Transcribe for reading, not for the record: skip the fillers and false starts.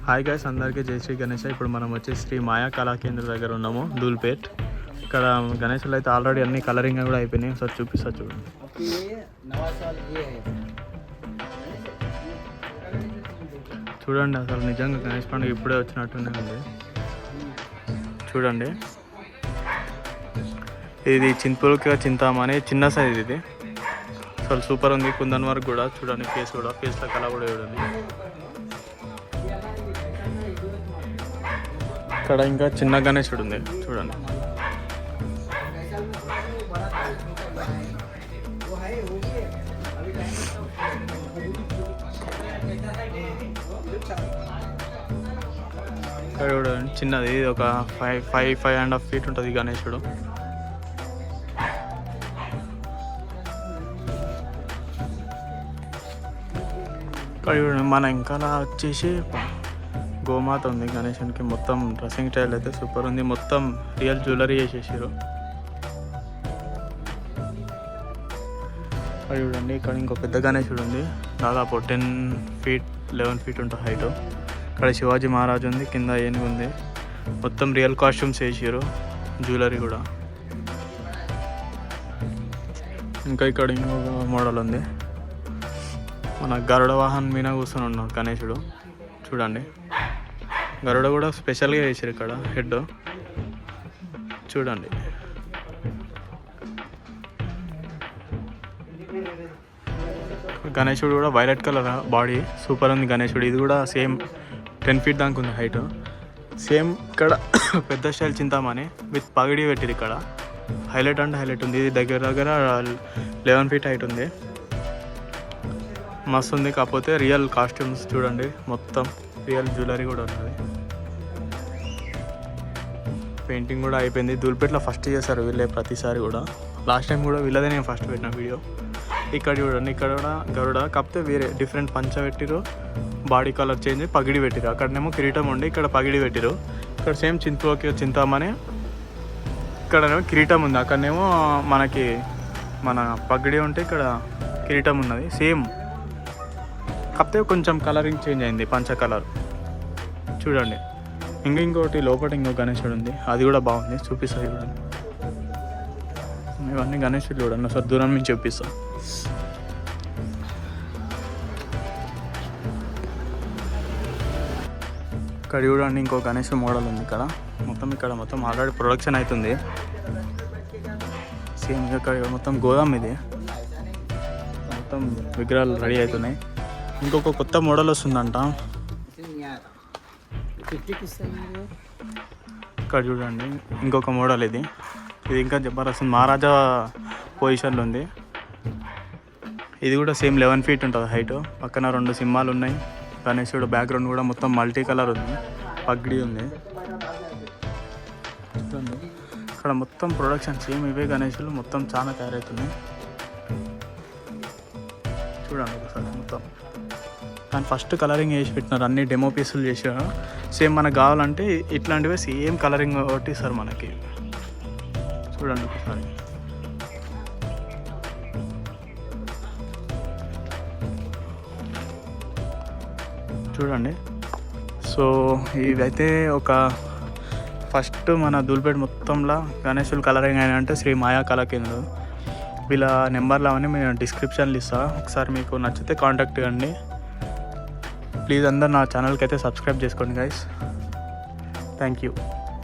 Hi guys, అందరికీ జై శ్రీ గణేష్. ఇప్పుడు మనం వచ్చేసి శ్రీ మాయా కళా కేంద్ర దగ్గర ఉన్నాము, ధూల్పేట్. ఇక్కడ గణేషులు అయితే ఆల్రెడీ అన్ని కలరింగ్ కూడా అయిపోయినాయి. ఒకసారి చూపిస్తా చూడండి. చూడండి, అసలు నిజంగా గణేష్ పండుగ ఇప్పుడే వచ్చినట్టునే ఉంది. చూడండి, ఇది చింతపులకి చింతామణి చిన్న సైజ్. ఇది అసలు సూపర్ ఉంది. కుందన్ వరకు కూడా చూడండి, ఫేస్లో కళ కూడా చూడండి. ఇక్కడ ఇంకా చిన్న గణేశుడు ఉంది చూడండి. ఇక్కడ చూడండి, చిన్నది ఒక 5.5 ఫీట్ ఉంటుంది గణేశుడు. ఇక్కడ చూడండి, మన ఇంకా వచ్చేసి గోమాత ఉంది గణేశునికి. మొత్తం డ్రెస్సింగ్ స్టైల్ అయితే సూపర్ ఉంది. మొత్తం రియల్ జ్యువెలరీ చేసేసారు. అది చూడండి, ఇక్కడ ఇంకో పెద్ద గణేశుడు ఉంది. దాదాపు 10 ఫీట్ 11 ఫీట్ ఉంటుంది హైట్. ఇక్కడ శివాజీ మహారాజు ఉంది, కింద ఏనుగు ఉంది. మొత్తం రియల్ కాస్ట్యూమ్స్ వేసారు, జ్యువెలరీ కూడా. ఇంకా ఇక్కడ ఇంకొక మోడల్ ఉంది. మన గరుడ వాహన్ మీద కూర్చొని ఉన్నాడు గణేశుడు. చూడండి, గరుడ కూడా స్పెషల్గా వేసారు ఇక్కడ హెడ్. చూడండి, గణేశుడు కూడా వైలెట్ కలర్ బాడీ, సూపర్ ఉంది గణేశుడు. ఇది కూడా సేమ్ 10 ఫీట్ దాకా ఉంది హైట్. సేమ్ ఇక్కడ పెద్ద స్టైల్ చింతామణి విత్ పగిడి పెట్టింది. ఇక్కడ హైలైట్ అంటే హైలైట్ ఉంది. ఇది దగ్గర 11 ఫీట్ హైట్ ఉంది. మస్తు ఉంది. కాకపోతే రియల్ కాస్ట్యూమ్స్ చూడండి, మొత్తం రియల్ జ్యువెలరీ కూడా ఉన్నది. పెయింటింగ్ కూడా అయిపోయింది. ధూల్పేట్లో ఫస్ట్ చేశారు వీళ్ళే ప్రతిసారి కూడా. లాస్ట్ టైం కూడా వీళ్ళదే నేను ఫస్ట్ పెట్టిన వీడియో. ఇక్కడ చూడండి, ఇక్కడ కూడా గరుడ, కాకపోతే వేరే డిఫరెంట్ పంచ పెట్టిరు, బాడీ కలర్ చేంజ్, పగిడి పెట్టిరు. అక్కడనేమో కిరీటం ఉండి ఇక్కడ పగిడి పెట్టిరు. ఇక్కడ సేమ్ చింతామణి, ఇక్కడనేమో కిరీటం ఉంది. అక్కడనేమో మనకి మన పగిడి ఉంటే ఇక్కడ కిరీటం ఉన్నది సేమ్. కాకపోతే కొంచెం కలరింగ్ చేంజ్ అయింది, పంచ కలర్. చూడండి, ఇంకోటి లోపల ఇంకో గణేశుడు ఉంది, అది కూడా బాగుంది. చూపిస్తా చూడండి. ఇవన్నీ గణేశుడు చూడండి, సార్ దూరం నుంచి చూపిస్తా. ఇక్కడ చూడండి, ఇంకో గణేశుడు మోడల్ ఉంది ఇక్కడ. మొత్తం ఆల్రెడీ ప్రొడక్షన్ అవుతుంది. సేమ్ ఇక్కడ మొత్తం గోదాం ఇది. మొత్తం విగ్రహాలు రెడీ అవుతున్నాయి. ఇంకొక కొత్త మోడల్ వస్తుందంట. ఇక్కడ చూడండి, ఇంకొక మోడల్ ఇది ఇంకా జబర్దస్త్ మహారాజా పొజిషన్లో ఉంది. ఇది కూడా సేమ్ 11 ఫీట్ ఉంటుంది హైట్. పక్కన 2 సింహాలు ఉన్నాయి. గణేశుడు బ్యాక్గ్రౌండ్ కూడా మొత్తం మల్టీ కలర్ ఉంది, పగ్డి ఉంది. ఇక్కడ మొత్తం ప్రొడక్షన్ సేమ్ ఇవే గణేశులు మొత్తం చాలా తయారవుతున్నాయి. చూడండి ఒకసారి మొత్తం. కానీ ఫస్ట్ కలరింగ్ వేసి పెట్టినారు, అన్ని డెమో పీసులు చేసారు. సేమ్ మనకు కావాలంటే ఇట్లాంటివే సేమ్ కలరింగ్ ఒకటి సార్ మనకి. చూడండి ఒకసారి. చూడండి, సో ఇదైతే ఒక ఫస్ట్ మన ధూల్పేట్ మొత్తంలో గణేశులు కలరింగ్ అయినా అంటే శ్రీ మాయా కళా కేంద్రం. వీళ్ళ నెంబర్లు అవన్నీ నేను డిస్క్రిప్షన్లో ఇస్తాను. ఒకసారి మీకు నచ్చితే కాంటాక్ట్ కండి. ప్లీజ్ అందరు నా ఛానల్కి అయితే సబ్స్క్రైబ్ చేసుకోండి గైస్. Thank you.